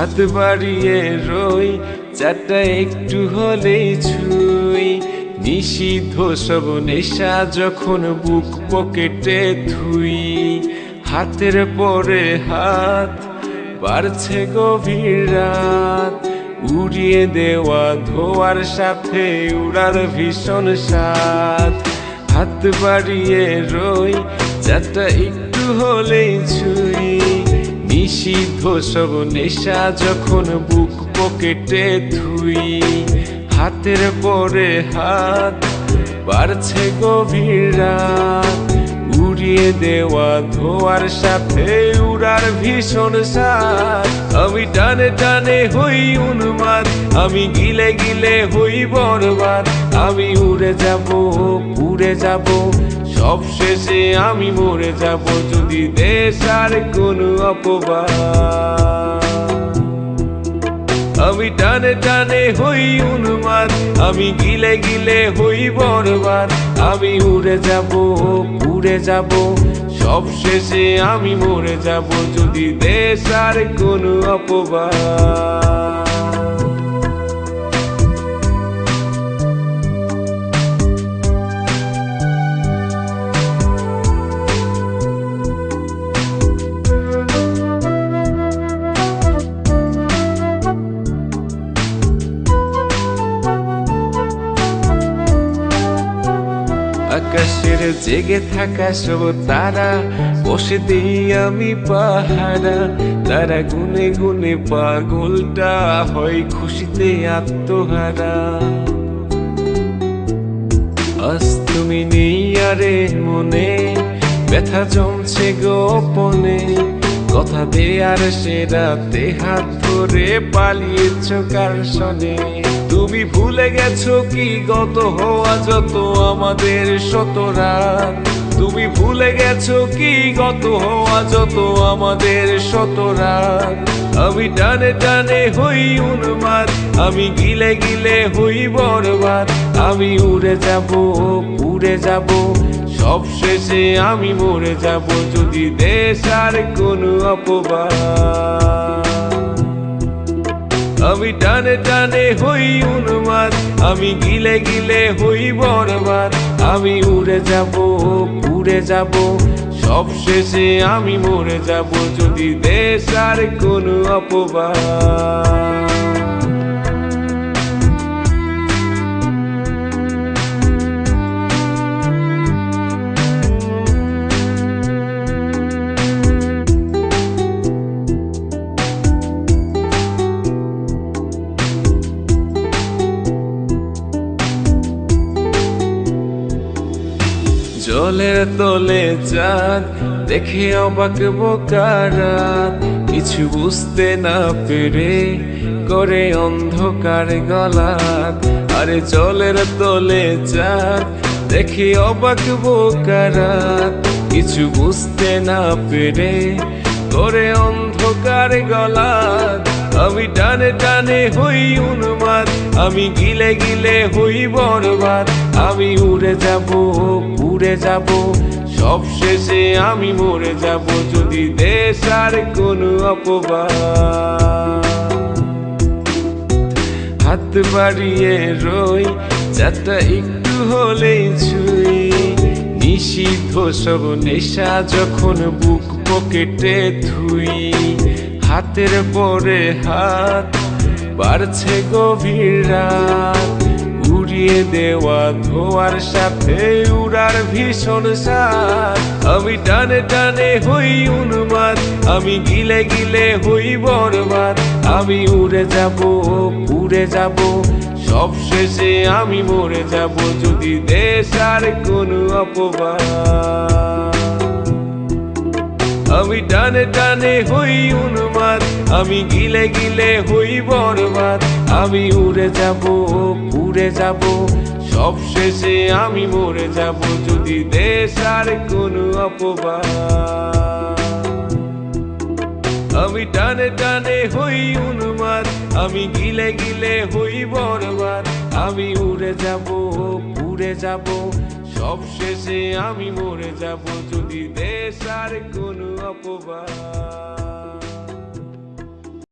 হাত বাড়িয়ে রই চারটা একটু হলেই ছুঁই। নিষিদ্ধ সব নেশা যখন বুক পকেটে থুই। হাতের পরে হাত বাড়ছে গভীর রাত, উড়িয়ে দেওয়া ধোয়ার সাথে উড়ার ভীষণ স্বাদ। হাত বাড়িয়ে রই চারটা একটু হলেই ছুঁই। নিষিদ্ধ সব নেশা যখন বুক পকেটে থুই। হাতের পরে হাত বাড়ছে গভীর রাত, উড়িয়ে দেওয়া ধোয়ার সাথে উড়ার ভীষণ স্বাদ। আমি টানে টানে হই উন্মাদ, আমি গিলে গিলে হই বরবাদ। আমি উড়ে যাব পুড়ে যাব, সব শেষে আমি মরে যাব যদি দেশ আর কোনো অপবাদ। আমি টানে টানে হই উন্মাদ, আমি গিলে গিলে হই বরবাদ। আমি উড়ে যাব পুড়ে যাব, সব শেষে আমি মরে যাব যদি দেশ আর কোনো অপবাদ। আকাশের জেগে থাকা সব তারা বসে দিই আমি পাহারা। তারা গুনে গুনে পাগলটা হয় খুশিতে আত্মহারা। আজ তুমি নেই আরে মনে, ব্যথা জমছে গোপনে। কথা দেয়ার সে রাতে হাত ধরে পালিয়েছ কার শনে। তুমি ভুলে গেছো কি গত হওয়া যত আমাদের শত রাত। তুমি ভুলে গেছো কি গত হওয়া যত আমাদের শত রাত। আমি টানে টানে হই উন্মাদ, আমি গিলে গিলে হই বরবাদ। আমি উড়ে যাব পুড়ে যাব, সব শেষে আমি মরে যাব যদি দেশ আর কোনো অপবাদ। আমি টানে টানে হই উন্মাদ, আমি গিলে গিলে হই বরবাদ। আমি উড়ে যাব পুড়ে যাব, সব শেষে আমি মরে যাব যদি দেশ আর কোনো অপবাদ। জলের তলে চাঁদ দেখে অবাক বোকারাত, কিছু বুঝতে না পেরে করে অন্ধকার গলাত। আরে জলের তলে চাঁদ দেখে অবাক বোকারাত, কিছু বুঝতে না পেরে করে অন্ধকার গলাত। আমি টানে টানে হই উন্মাদ, আমি গিলে গিলে হই বরবাদ। আমি উড়ে যাব পুড়ে যাব, সব শেষে আমি মরে যাব যদি দেশ আর কোনো অপবাদ। হাত বাড়িয়ে রই চারটা একটু হলেই ছুঁই। নিষিদ্ধ সব নেশা যখন বুক পকেটে থুই। হাতের পরে হাত বাড়ছে গভীর রাত, উড়িয়ে দেওয়া ধোয়ার সাথে উড়ার ভীষণ স্বাদ। আমি টানে টানে হই উন্মাদ, আমি গিলে গিলে হই বরবাদ। আমি উড়ে যাব পুড়ে যাব, সব শেষে আমি মরে যাব যদি দেশ আর কোনো অপবাদ। আমি টানে টানে হই উন্মাদ, আমি গিলে গিলে হই বরবাদ। আমি উড়ে যাব পুড়ে যাব, সব শেষে আমি মরে যাব যদি দেশ আর কোনো অপবাদ। আমি টানে টানে হই উন্মাদ, আমি গিলে গিলে হই বরবাদ। আমি উড়ে যাব পুড়ে যাব, সব শেষে আমি মরে যাব যদি দেশ আর কোনো অপবাদ।